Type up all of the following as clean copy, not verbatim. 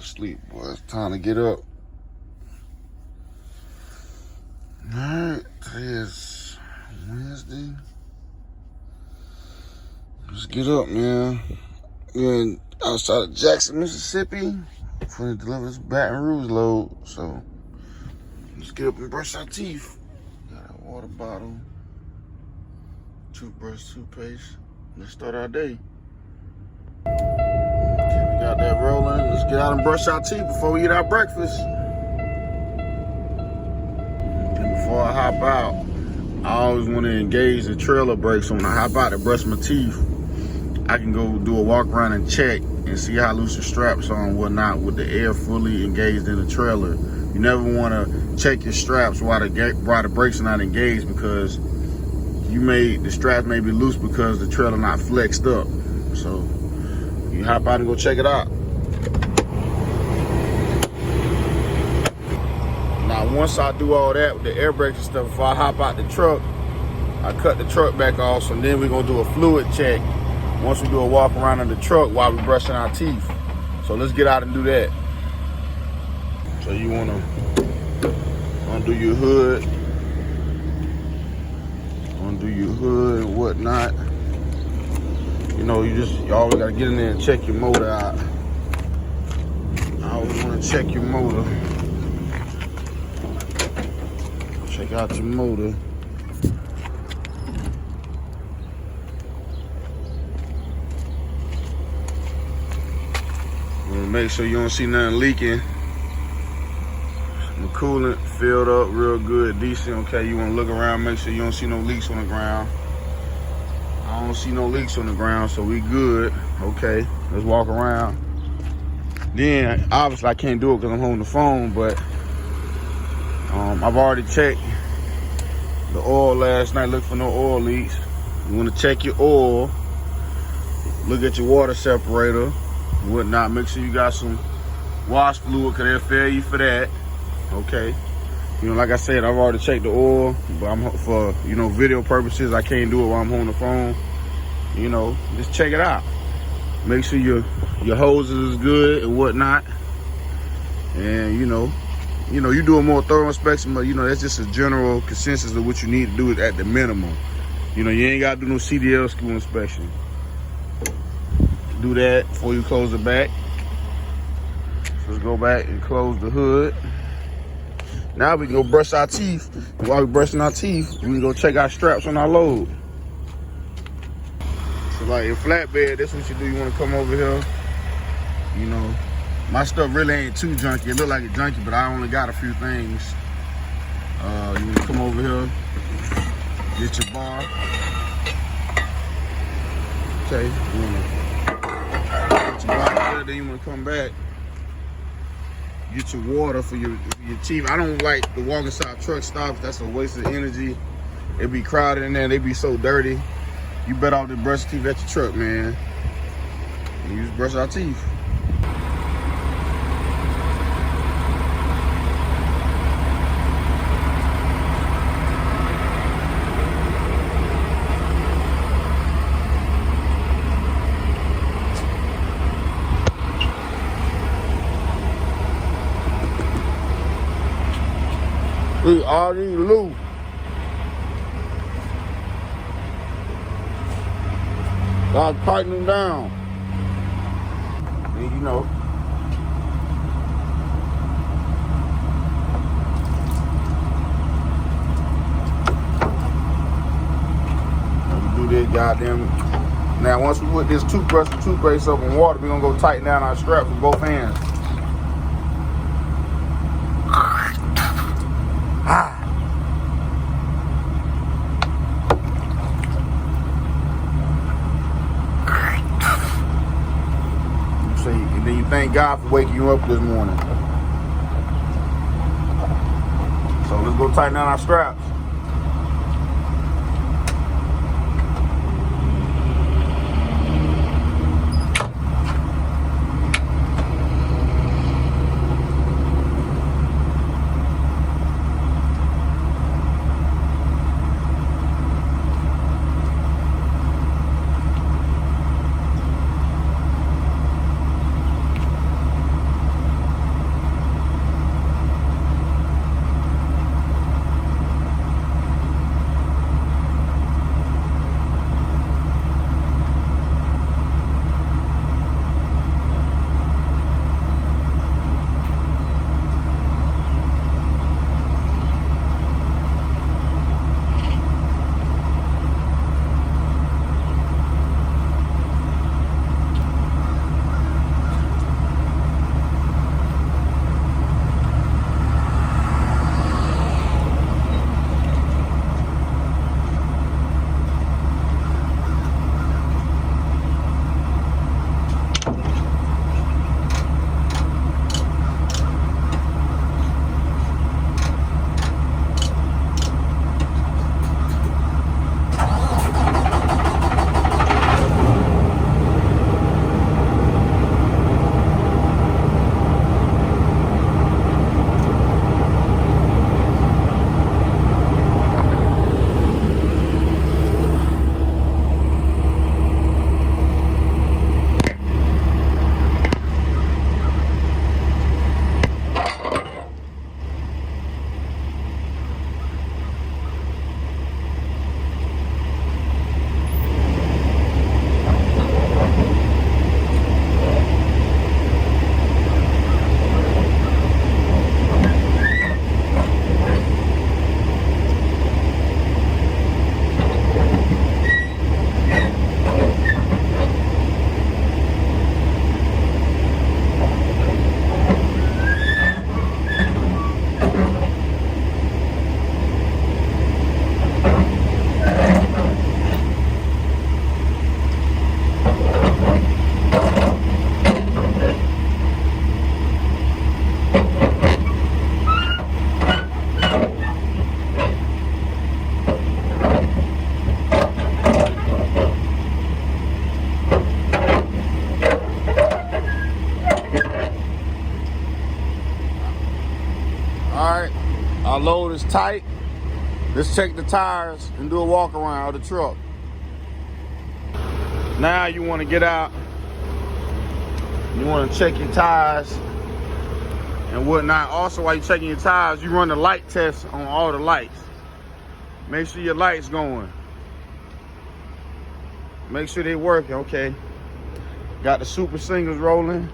sleep, boy. It's time to get up. Alright, today is Wednesday. Let's get up, man. We're outside of Jackson, Mississippi. For the delivers Baton Rouge load. So let's get up and brush our teeth. Got a water bottle, toothbrush, toothpaste. Let's start our day. Okay, we got that rolling. Let's get out and brush our teeth before we eat our breakfast. And before I hop out, I always want to engage the trailer brake. So when I hop out to brush my teeth, I can go do a walk around and check and see how loose the straps are and whatnot with the air fully engaged in the trailer. You never want to check your straps while the brakes are not engaged, because the straps may be loose because the trailer not flexed up. So you hop out and go check it out. Now once I do all that with the air brakes and stuff, before I hop out the truck, I cut the truck back off. So then we're gonna do a fluid check once we do a walk around in the truck while we're brushing our teeth. So let's get out and do that. So you wanna undo your hood, and whatnot. You know, you always gotta get in there and check your motor out. I always wanna check your motor. Check out your motor. Make sure you don't see nothing leaking. The coolant filled up real good, decent. Okay, you want to look around, make sure you don't see no leaks on the ground. I don't see no leaks on the ground, so we good. Okay, let's walk around. Then obviously I can't do it because I'm holding the phone, but I've already checked the oil last night. Look for no oil leaks. You want to check your oil. Look at your water separator, whatnot. Make sure you got some wash fluid, because they'll fail you for that. Okay, you know, like I said, I've already checked the oil, but for video purposes, I can't do it while I'm holding the phone. You know, just check it out. Make sure your hoses is good and whatnot. And you do a more thorough inspection, but that's just a general consensus of what you need to do at the minimum. You ain't got to do no CDL school inspection. Do that before you close the back. So let's go back and close the hood. Now we can go brush our teeth. While we're brushing our teeth, we can go check our straps on our load. So like in flatbed, that's what you do. You want to come over here. My stuff really ain't too junky. It look like it's junky, but I only got a few things. You want to come over here, get your bar. Okay, you want to then you want to come back, get your water for your teeth. I don't like to walk inside truck stops. That's a waste of energy. It be crowded in there. They be so dirty. You better off to brush your teeth at your truck, man. And you just brush our teeth. We all need loose. Gotta tighten them down. And we do this goddamn. Now once we put this toothbrush and toothpaste up in water, we're gonna go tighten down our straps with both hands. And then you thank God for waking you up this morning. So let's go tighten down our straps. tight. Let's check the tires and do a walk around of the truck. Now you want to get out. You want to check your tires and whatnot. Also, while you're checking your tires, you run the light test on all the lights. Make sure your lights going. Make sure they working, okay. Got the super singles rolling.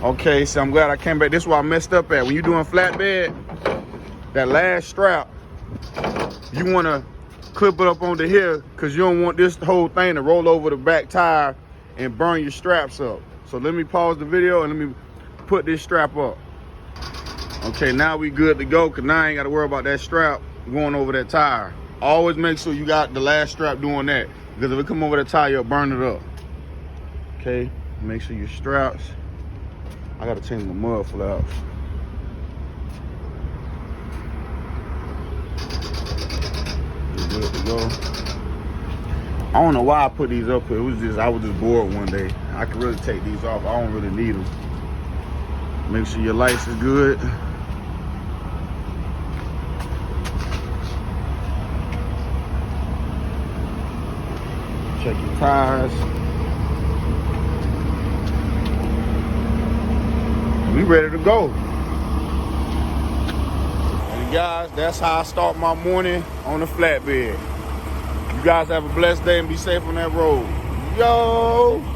Okay, so I'm glad I came back. This is where I messed up at. When you're doing flatbed, that last strap, you want to clip it up onto here because you don't want this whole thing to roll over the back tire and burn your straps up. So let me pause the video and let me put this strap up. Okay, now we good to go because now I ain't got to worry about that strap going over that tire. Always make sure you got the last strap doing that because if it come over the tire, you'll burn it up. Okay, make sure your straps. I got to change my mud flaps. You're good to go. I don't know why I put these up here. It was just, I was just bored one day. I could really take these off. I don't really need them. Make sure your lights is good. Check your tires. We ready to go. And guys, that's how I start my morning on the flatbed. You guys have a blessed day and be safe on that road. Yo!